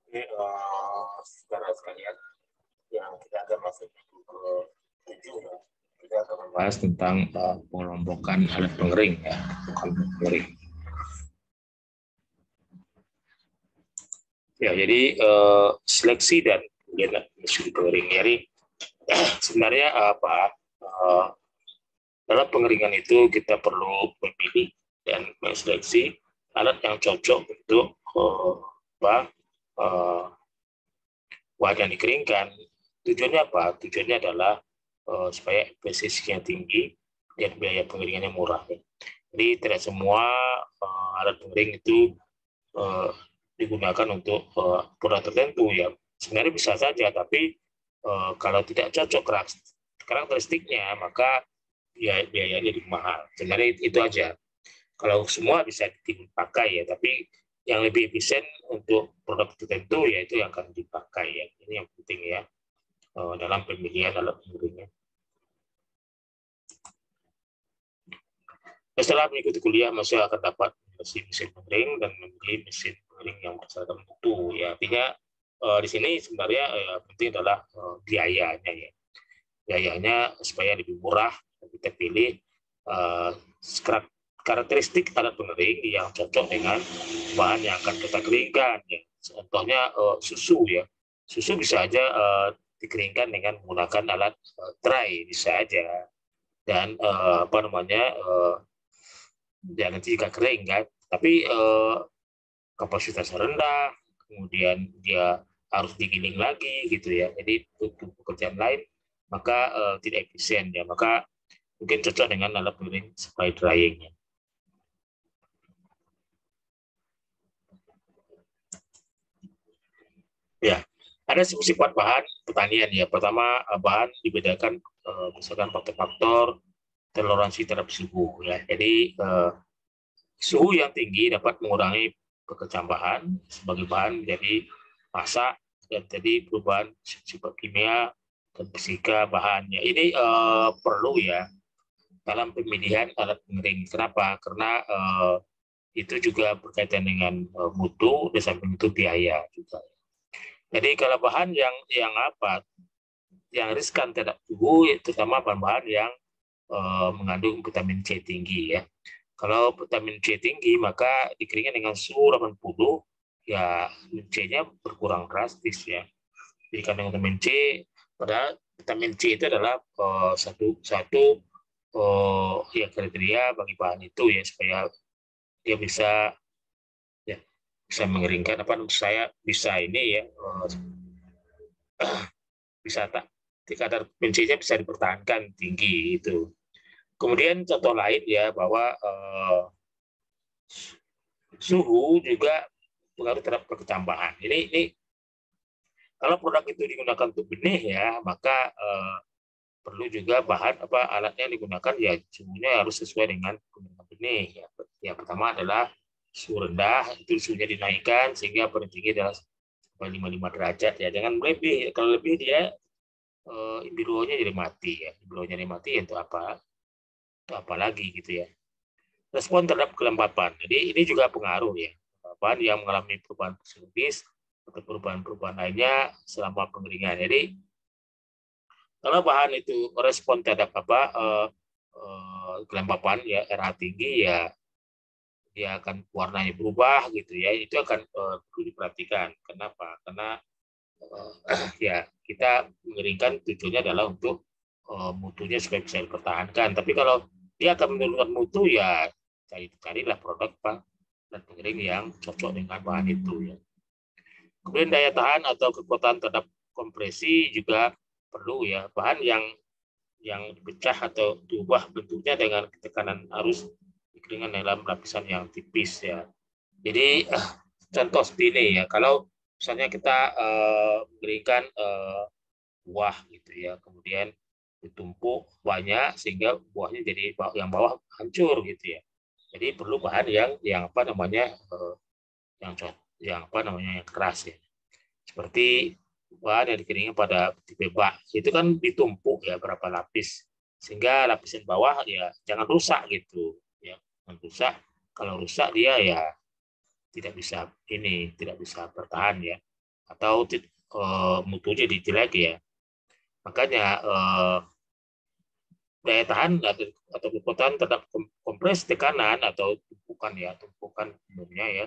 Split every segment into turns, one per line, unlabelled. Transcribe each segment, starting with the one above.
Oke, saudara sekalian, yang kita akan masuk ke 7 ya. Kita akan membahas tentang pengelompokan alat pengering ya, pengering. Ya, jadi seleksi dan kemudian mesin pengering. Jadi sebenarnya apa? Dalam pengeringan itu kita perlu memilih dan menseleksi alat yang cocok untuk wadah yang dikeringkan. Tujuannya apa? Tujuannya adalah supaya efisiensinya tinggi dan biaya pengeringannya murah. Jadi tidak semua alat pengering itu digunakan untuk produk tertentu ya. Sebenarnya bisa saja, tapi kalau tidak cocok karakteristiknya, maka ya biayanya lebih mahal. Sebenarnya itu aja. Kalau semua bisa dipakai ya, tapi yang lebih efisien untuk produk tertentu ya itu yang akan dipakai ya. Ini yang penting ya dalam pemilihan alat pengeringnya. Setelah mengikuti kuliah, masih akan dapat mesin pengering dan memilih mesin pengering yang berdasarkan mutu. Ya, artinya di sini sebenarnya penting adalah biayanya ya. Biayanya supaya lebih murah, kita pilih karakteristik alat pengering yang cocok dengan bahan yang akan kita keringkan. Ya. Contohnya susu ya. Susu bisa aja dikeringkan dengan menggunakan alat dry, bisa aja. Dan dan nanti jika kering kan, tapi kapasitas rendah, kemudian dia harus digiling lagi gitu ya. Jadi untuk pekerjaan lain maka tidak efisien ya. Maka mungkin cocok dengan alat pengering spray drying. Ya, ada sifat bahan pertanian ya. Pertama, bahan dibedakan berdasarkan faktor-faktor toleransi terhadap suhu ya. Jadi suhu yang tinggi dapat mengurangi pekerjaan bahan sebagai bahan menjadi masak dan jadi perubahan sifat kimia dan fisika bahannya. Ini perlu ya dalam pemilihan alat pengering. Kenapa? Karena itu juga berkaitan dengan mutu dan samping itu biaya juga. Jadi kalau bahan yang riskan terhadap tubuh, terutama bahan-bahan yang mengandung vitamin C tinggi ya. Kalau vitamin C tinggi, maka dikeringkan dengan suhu 80, ya C-nya berkurang drastis ya. Jadi kandungan vitamin C, padahal vitamin C itu adalah satu ya kriteria bagi bahan itu ya, supaya dia bisa mengeringkan saya bisa ini ya bisa kadar vitamin C-nya bisa dipertahankan tinggi itu. Kemudian contoh lain ya bahwa suhu juga pengaruh terhadap perkecambahan. Ini kalau produk itu digunakan untuk benih ya, maka perlu juga alatnya yang digunakan ya suhunya harus sesuai dengan kebutuhan benih. Ya. Yang pertama adalah suhu rendah, itu suhunya dinaikkan sehingga paling tinggi adalah 55 derajat ya. Jangan lebih, kalau lebih dia embrionya jadi mati ya. Embrionya jadi mati ya untuk apa lagi gitu ya. Respon terhadap kelembapan. Jadi ini juga pengaruh ya. Bahan yang mengalami perubahan fisiologis atau perubahan-perubahan lainnya selama pengeringan. Jadi kalau bahan itu respon terhadap kelembapan ya RH tinggi ya dia akan warnanya berubah gitu ya. Itu akan perlu diperhatikan. Kenapa? Karena ya kita mengeringkan tujuannya adalah untuk mutunya supaya bisa dipertahankan. Tapi kalau dia akan menurunkan mutu ya carilah produk dan pengering yang cocok dengan bahan itu ya. Kemudian daya tahan atau kekuatan terhadap kompresi juga perlu ya. Bahan yang dipecah atau diubah bentuknya dengan tekanan arus dikeringkan dalam lapisan yang tipis ya. Jadi contoh seperti ini ya. Kalau misalnya kita mengeringkan buah gitu ya, kemudian ditumpuk banyak sehingga buahnya jadi yang bawah hancur gitu ya. Jadi perlu bahan yang yang keras ya. Seperti bahan yang dikeringkan pada tipe bak itu kan ditumpuk ya berapa lapis sehingga lapisan bawah ya jangan rusak gitu ya. Jangan rusak. Kalau rusak dia ya tidak bisa bertahan ya. atau mutunya jelek ya. Makanya daya tahan atau kekuatan terhadap kompres tekanan atau tumpukan umumnya ya,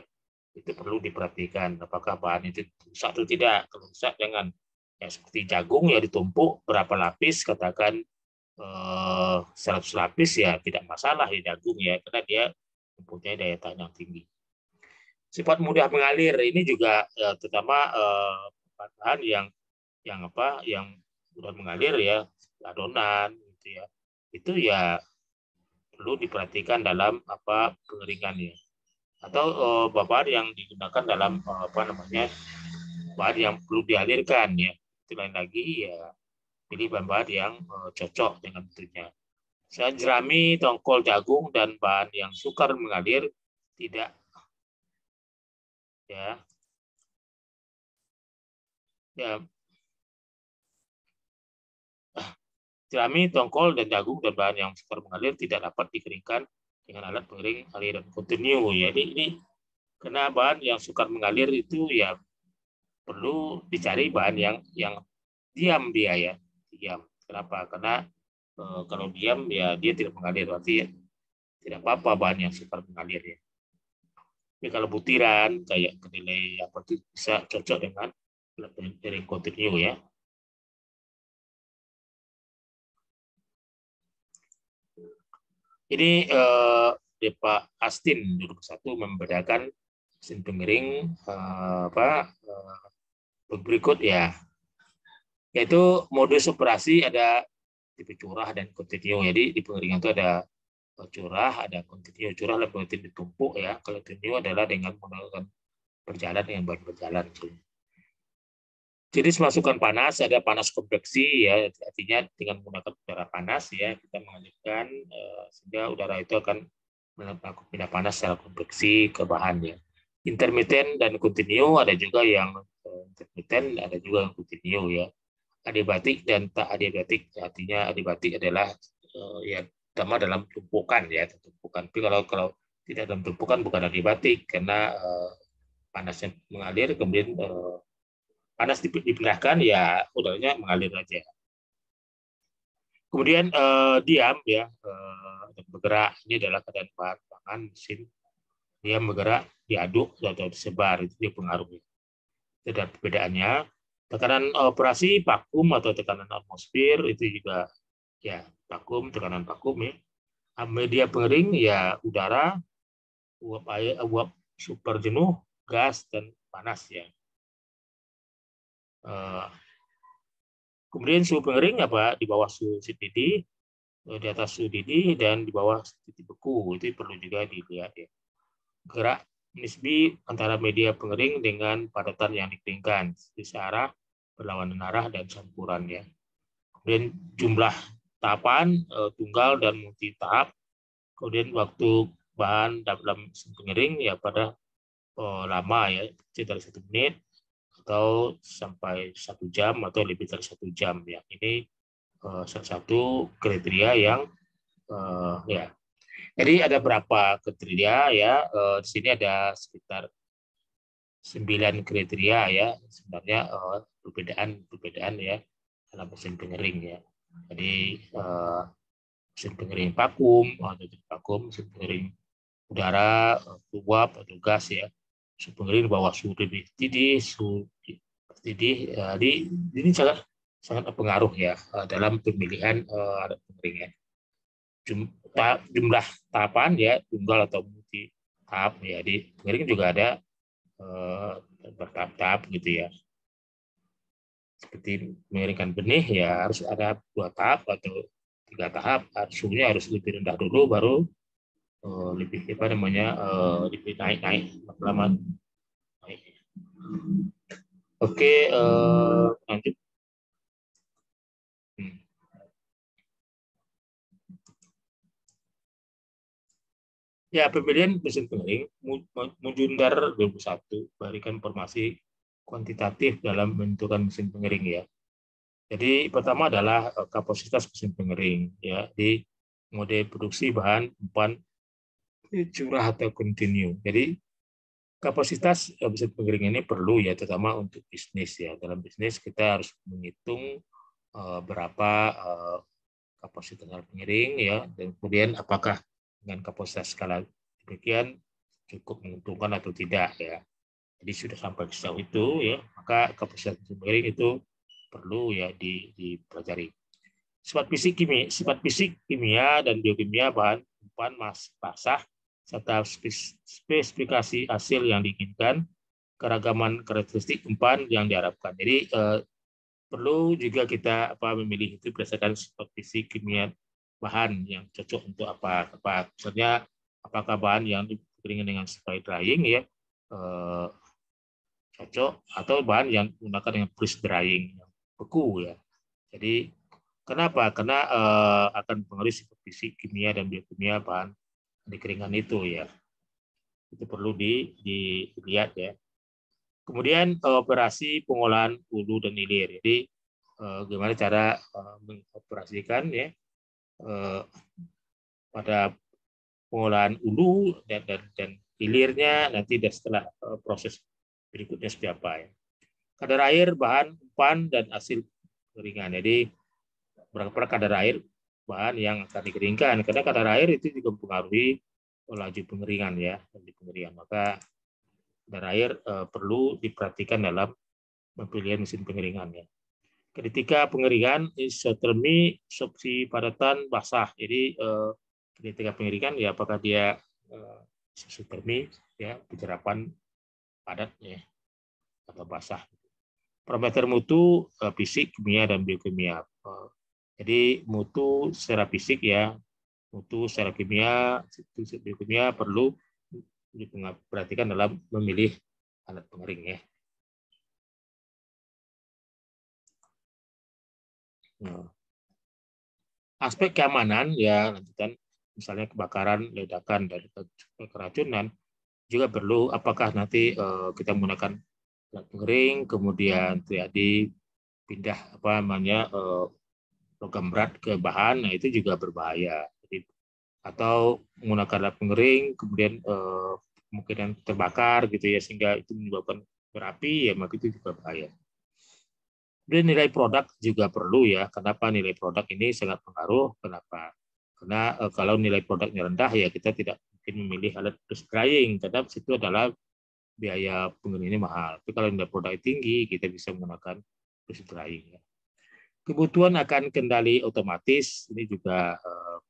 itu perlu diperhatikan apakah bahan itu rusak atau tidak. Kalau rusak jangan, ya seperti jagung ya ditumpuk berapa lapis, katakan 100 lapis ya tidak masalah di jagung ya, karena dia mempunyai daya tahan yang tinggi. Sifat mudah mengalir ini juga terutama bahan yang mudah mengalir ya, adonan gitu ya, itu ya perlu diperhatikan dalam pengeringannya, atau bahan yang digunakan dalam bahan yang perlu dialirkan ya. Itu lain lagi ya, pilih bahan-bahan yang cocok dengan bentuknya. Misalnya jerami, tongkol, jagung, dan bahan yang sukar mengalir tidak ya jerami, tongkol, dan jagung dan bahan yang sukar mengalir tidak dapat dikeringkan dengan alat pengering aliran kontinu. Jadi ini karena bahan yang sukar mengalir itu ya perlu dicari bahan yang diam dia ya, diam. Kenapa? Karena kalau diam ya dia tidak mengalir, berarti ya, tidak apa-apa bahan yang sukar mengalir ya. Tapi kalau butiran kayak kedelai apa itu bisa cocok dengan alat pengering kontinu ya. Ini Pak Astin 2001 membedakan mesin pengering berikut ya, yaitu modus operasi ada tipe curah dan kontinu. Jadi di pengeringan itu ada curah, ada kontinu. Curah adalah pengertian ditumpuk ya, kalau kontinu adalah dengan menggunakan berjalan dengan bahan berjalan. Jadi masukkan panas, ada panas konveksi ya, artinya dengan menggunakan udara panas ya kita mengalirkan sehingga udara itu akan melakukan pindah panas secara konveksi ke bahan ya. Intermiten dan kontinu, ada juga yang intermiten, ada juga yang kontinu ya. Adiabatik dan tak adiabatik, artinya adiabatik adalah ya pertama dalam tumpukan ya, tumpukan. Tapi kalau tidak dalam tumpukan bukan adiabatik karena panasnya mengalir kemudian panas dipindahkan ya udaranya mengalir aja. Kemudian diam ya, bergerak, ini adalah keadaan bahan pangan mesin diam bergerak, diaduk atau disebar, itu dia pengaruhnya. Itu ada perbedaannya. Tekanan operasi vakum atau tekanan atmosfer itu juga ya vakum, tekanan vakum ya. Media pengering ya udara, uap air, uap super jenuh, gas dan panas ya. Kemudian suhu pengering di bawah suhu didih, di atas suhu didih, dan di bawah titik beku. Itu perlu juga dilihat ya. Gerak nisbi antara media pengering dengan padatan yang dikeringkan, searah, berlawanan arah, dan campuran ya. Kemudian jumlah tahapan tunggal dan multi tahap. Kemudian waktu bahan dalam mesin pengering ya pada lama ya, sekitar 1 menit atau sampai 1 jam atau lebih dari 1 jam ya. Ini salah satu kriteria yang ya. Jadi ada berapa kriteria ya? Di sini ada sekitar 9 kriteria ya. Sebenarnya perbedaan ya dalam mesin pengering ya. Jadi mesin pengering vakum, mesin pengering udara, uap atau gas ya. Mesin pengering di bawah suhu didih, suhu didih. Ini sangat berpengaruh ya dalam pemilihan alat pengering ya. Jumlah tahapan ya tunggal atau multi tahap ya, di pengering juga ada bertahap-tahap gitu ya, seperti mengeringkan benih ya harus ada 2 tahap atau 3 tahap, suhunya harus lebih rendah dulu baru lebih lebih naik lama. Oke, lanjut. Ya, pemilihan mesin pengering Mujundar 2001 berikan informasi kuantitatif dalam menentukan mesin pengering ya. Jadi pertama adalah kapasitas mesin pengering ya di mode produksi bahan umpan curah atau kontinu. Jadi Kapasitas mesin pengering ini perlu ya, terutama untuk bisnis ya. Dalam bisnis kita harus menghitung berapa kapasitas pengering ya, dan kemudian apakah dengan kapasitas skala demikian cukup menguntungkan atau tidak ya. Jadi sudah sampai sejauh itu ya, maka kapasitas pengering itu perlu ya dipelajari. Sifat fisik kimia dan biokimia bahan umpan basah serta spesifikasi hasil yang diinginkan, keragaman karakteristik umpan yang diharapkan. Jadi perlu juga kita memilih itu berdasarkan sifat fisik kimia bahan yang cocok untuk apa. Misalnya apakah bahan yang dikeringkan dengan spray drying ya cocok, atau bahan yang menggunakan dengan freeze drying yang beku ya. Jadi kenapa? Karena akan mempengaruhi sifat fisik kimia dan biokimia bahan dikeringkan itu ya. Itu perlu dilihat ya. Kemudian operasi pengolahan hulu dan hilir. Jadi bagaimana cara mengoperasikan ya pada pengolahan hulu dan hilirnya nanti setelah proses berikutnya seperti apa ya. Kadar air, bahan umpan dan hasil keringan. Jadi berapa kadar air bahan yang akan dikeringkan, karena kadar air itu juga mempengaruhi laju pengeringan ya, laju pengeringan. Maka kadar air perlu diperhatikan dalam pemilihan mesin pengeringan ya. Ketika pengeringan isotermi, sorpsi padatan basah. Jadi ketika pengeringan ya apakah dia isotermi ya, penyerapan padat ya atau basah. Parameter mutu fisik, kimia dan biokimia. Jadi mutu secara fisik ya, mutu secara kimia, biokimia perlu diperhatikan dalam memilih alat pengering ya. Nah, aspek keamanan ya, lanjutan misalnya kebakaran, ledakan dan keracunan juga perlu. Apakah nanti kita menggunakan alat pengering kemudian terjadi pindah logam berat ke bahan, nah itu juga berbahaya. Jadi, atau menggunakan alat pengering kemudian kemungkinan terbakar gitu ya, sehingga itu menyebabkan berapi ya, maka itu juga bahaya. Kemudian nilai produk juga perlu ya. Kenapa nilai produk ini sangat pengaruh? Kenapa? Karena kalau nilai produknya rendah ya kita tidak mungkin memilih alat freeze drying, karena itu adalah biaya pengering ini mahal. Tapi kalau nilai produk tinggi kita bisa menggunakan freeze drying ya. Kebutuhan akan kendali otomatis ini juga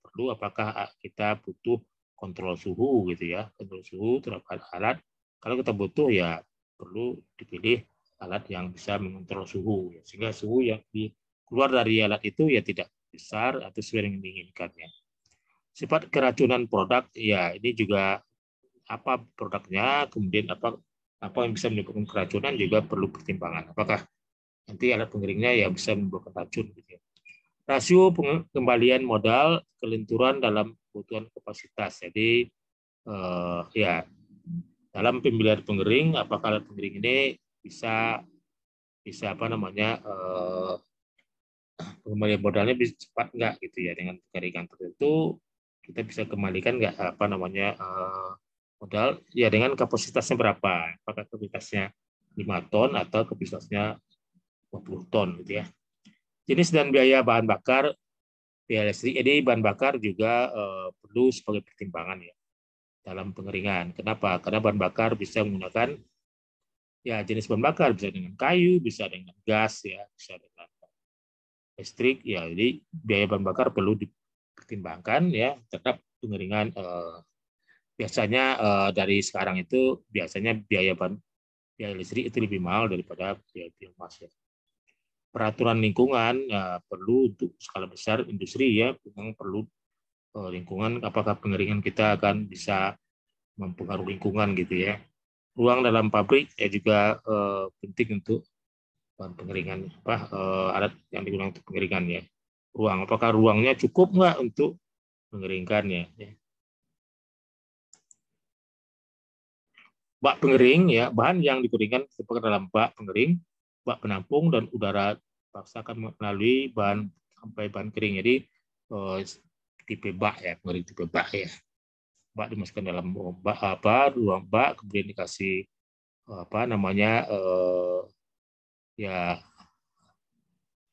perlu. Apakah kita butuh kontrol suhu gitu ya, kontrol suhu terhadap alat. Kalau kita butuh ya perlu dipilih alat yang bisa mengontrol suhu ya, sehingga suhu yang keluar dari alat itu ya tidak besar atau sesuai dengan diinginkannya. Sifat keracunan produk ya, ini juga apa produknya, kemudian apa yang bisa menyebabkan keracunan juga perlu pertimbangan. Apakah nanti alat pengeringnya ya bisa menimbulkan racun gitu ya. Rasio pengembalian modal, kelenturan dalam kebutuhan kapasitas. Jadi ya dalam pemilihan pengering, apakah alat pengering ini bisa pengembalian modalnya bisa cepat nggak gitu ya, dengan pengeringan tertentu kita bisa kembalikan nggak modal ya dengan kapasitasnya berapa, apakah kapasitasnya 5 ton atau kapasitasnya 20 ton gitu ya. Jenis dan biaya bahan bakar, biaya listrik. Jadi bahan bakar juga perlu sebagai pertimbangan ya dalam pengeringan. Kenapa? Karena bahan bakar bisa menggunakan ya jenis bahan bakar, bisa dengan kayu, bisa dengan gas ya, bisa dengan listrik ya. Jadi biaya bahan bakar perlu dipertimbangkan ya terhadap pengeringan. Biasanya dari sekarang itu biasanya biaya listrik itu lebih mahal daripada biaya biomas ya. Peraturan lingkungan ya, perlu untuk skala besar industri ya, memang perlu lingkungan, apakah pengeringan kita akan bisa mempengaruhi lingkungan gitu ya. Ruang dalam pabrik ya juga penting untuk bahan pengeringan, alat yang digunakan untuk pengeringan ya. Ruang, apakah ruangnya cukup nggak untuk mengeringkannya ya. Bak pengering ya, bahan yang dikeringkan terdapat dalam bak pengering, bak penampung dan udara paksakan melalui bahan sampai bahan kering. Jadi tipe bak ya, pengering tipe bak ya. bak dimasukkan dalam bak ruang bak, kemudian dikasih apa namanya ya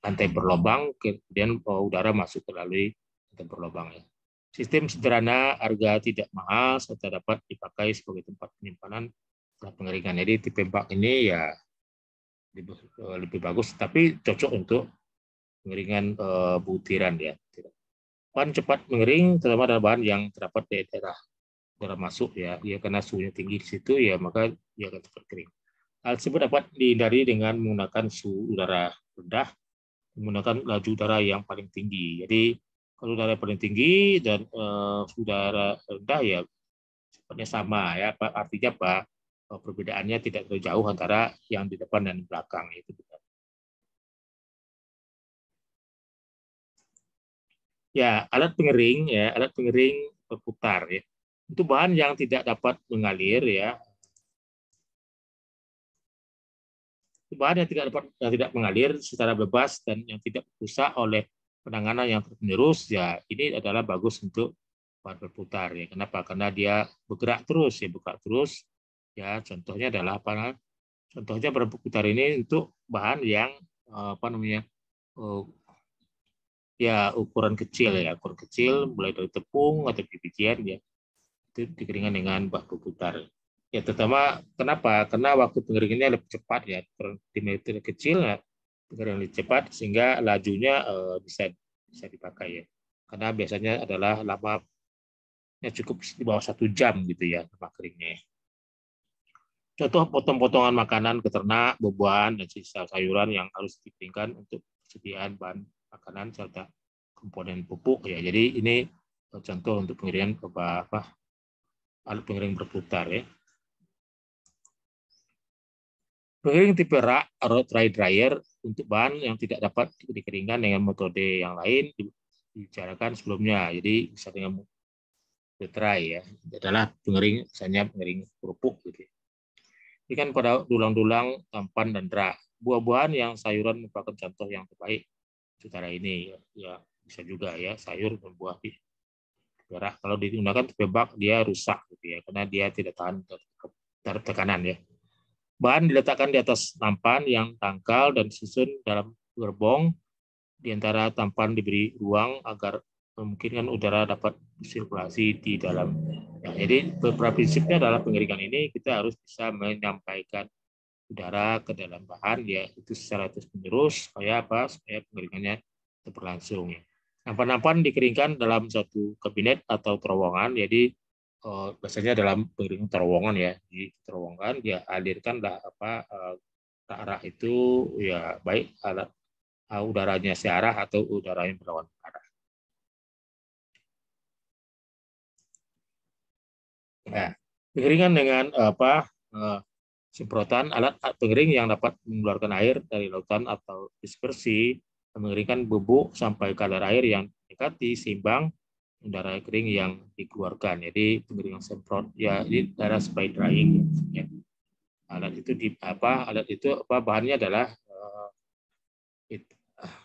lantai berlubang, kemudian udara masuk melalui lantai berlubang ya. Sistem sederhana, harga tidak mahal, serta dapat dipakai sebagai tempat penyimpanan setelah pengeringan. Jadi tipe bak ini ya lebih bagus, tapi cocok untuk pengeringan butiran ya. Bahan cepat mengering, terutama adalah bahan yang terdapat di daerah udara masuk ya, karena suhunya tinggi di situ ya, maka dia akan cepat kering. Hal tersebut dapat dihindari dengan menggunakan suhu udara rendah, menggunakan laju udara yang paling tinggi. Jadi kalau udara paling tinggi dan suhu udara rendah ya sifatnya sama ya. Artinya apa? Perbedaannya tidak terlalu jauh antara yang di depan dan di belakang itu. Ya, alat pengering ya, alat pengering berputar ya. Itu bahan yang tidak dapat mengalir ya. Bahan yang tidak mengalir secara bebas dan yang tidak rusak oleh penanganan yang terus-menerus ya, ini adalah bagus untuk bahan berputar ya. Kenapa? Karena dia bergerak terus ya. Contohnya adalah apa? Contohnya berputar ini untuk bahan yang apa namanya? Ya ukuran kecil ya, ukuran kecil mulai dari tepung atau bijian ya. Itu dikeringkan dengan bak berputar. Ya terutama kenapa? Karena waktu pengeringannya lebih cepat ya, diameter kecil ya, pengeringan lebih cepat sehingga lajunya bisa dipakai ya. Karena biasanya adalah lamanya cukup di bawah 1 jam gitu ya lama keringnya. Contoh potong-potongan makanan ke ternak, buah-buahan dan sisa sayuran yang harus dikeringkan untuk persediaan bahan makanan serta komponen pupuk ya. Jadi ini contoh untuk pengeringan alat pengering berputar ya. Pengering tipe rak atau dry dryer untuk bahan yang tidak dapat dikeringkan dengan metode yang lain dibicarakan sebelumnya. Jadi bisa dengan metode dry ya. Ini adalah pengering, misalnya pengering kerupuk gitu. Ini kan pada dulang-dulang, tampan dan rak. Buah-buahan yang sayuran merupakan contoh yang terbaik secara ini ya, bisa juga ya sayur dan buah di rak. Kalau digunakan tipe bak dia rusak gitu ya, karena dia tidak tahan terhadap tekanan ya. Bahan diletakkan di atas nampan yang tangkal dan disusun dalam gerbong. Di antara tampan diberi ruang agar memungkinkan udara dapat sirkulasi di dalam. Ya, jadi beberapa prinsipnya adalah pengeringan ini kita harus bisa menyampaikan udara ke dalam bahan ya itu secara terus-menerus supaya apa? Supaya pengeringannya berlangsung. Nampan-nampan dikeringkan dalam satu kabinet atau terowongan. Jadi biasanya dalam pengering terowongan ya, di terowongan dia alirkanlah ke arah itu ya, baik alat udaranya searah atau udaranya berlawan arah. Nah, pengeringan dengan semprotan alat pengering yang dapat mengeluarkan air dari lautan atau dispersi, mengeringkan bubuk sampai kadar air yang mendekati seimbang udara kering yang dikeluarkan. Jadi pengeringan semprot ya, ini darah spray drying ya. Alat itu bahannya adalah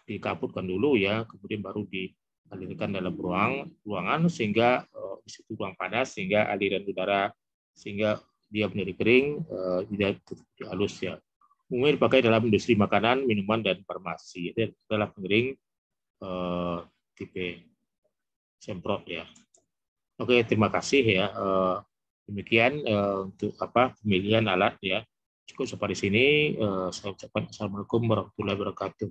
dikapurkan dulu ya, kemudian baru dialirkan dalam ruangan sehingga di situ ruang panas sehingga aliran udara sehingga dia menjadi kering, tidak halus ya. Umumnya dipakai dalam industri makanan, minuman dan farmasi. Itu adalah pengering tipe semprot ya. Oke, terima kasih ya. Demikian untuk pemilihan alat ya. Cukup sampai di sini. Saya ucapkan assalamualaikum warahmatullahi wabarakatuh.